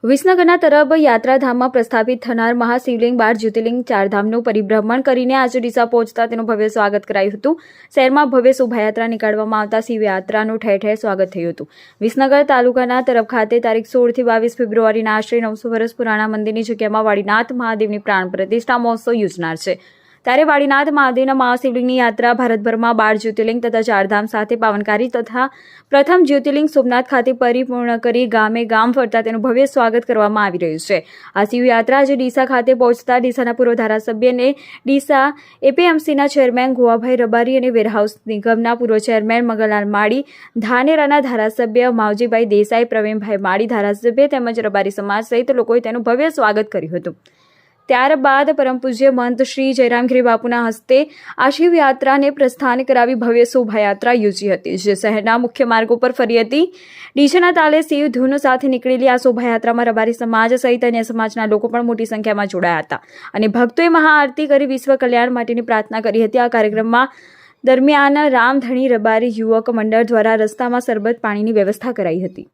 વિસનગરના તરફ યાત્રાધામમાં પ્રસ્થાપિત થનાર મહાશિવલિંગ 12 જ્યોતિર્લિંગ ચારધામનું પરિભ્રમણ કરીને આજે ડીસા પહોંચતા તેનું ભવ્ય સ્વાગત કરાયું હતું। શહેરમાં ભવ્ય શોભાયાત્રા નીકાળવામાં આવતા શિવયાત્રાનું ઠેર ઠેર સ્વાગત થયું હતું। વિસનગર તાલુકાના તરફ ખાતે તારીખ 16 થી 22 ફેબ્રુઆરીના આશરે 900 વર્ષ પુરાણા મંદિરની જગ્યામાં વાડીનાથ મહાદેવની પ્રાણ પ્રતિષ્ઠા મહોત્સવ યોજનાર છે। ત્યારે વાડીનાથ મહાદેવના મહાશિવલિંગની યાત્રા ભારતભરમાં 12 જ્યોતિર્લિંગ તથા ચારધામ સાથે પાવનકારી તથા પ્રથમ જ્યોતિર્લિંગ સોમનાથ ખાતે પરિપૂર્ણ કરી ગામે ગામ ફરતા તેનું ભવ્ય સ્વાગત કરવામાં આવી રહ્યું છે। આ શિવયાત્રા આજે ડીસા ખાતે પહોંચતા ડીસાના પૂર્વ ધારાસભ્યને ડીસા એપીએમસીના ચેરમેન ગોવાભાઈ રબારી અને વેરહાઉસ નિગમના પૂર્વ ચેરમેન મગનલાલ માળી, ધાનેરાના ધારાસભ્ય માવજીભાઈ દેસાઈ, પ્રવીણભાઈ માળી ધારાસભ્ય તેમજ રબારી સમાજ સહિત લોકોએ તેનું ભવ્ય સ્વાગત કર્યું હતું। ત્યારબાદ પરમ પૂજ્ય મહંત શ્રી જયરામગીરી બાપુના હસ્તે આ શિવયાત્રાને પ્રસ્થાન કરાવી ભવ્ય શોભાયાત્રા યોજી હતી, જે શહેરના મુખ્ય માર્ગો પર ફરી હતી। ડીજેના તાલે શિવ ધૂન સાથે નીકળેલી આ શોભાયાત્રામાં રબારી સમાજ સહિત અન્ય સમાજના લોકો પણ મોટી સંખ્યામાં જોડાયા હતા અને ભક્તોએ મહાઆરતી કરી વિશ્વ કલ્યાણ માટેની પ્રાર્થના કરી હતી। આ કાર્યક્રમમાં દરમિયાન રામધણી રબારી યુવક મંડળ દ્વારા રસ્તામાં સરબત પાણીની વ્યવસ્થા કરાઈ હતી।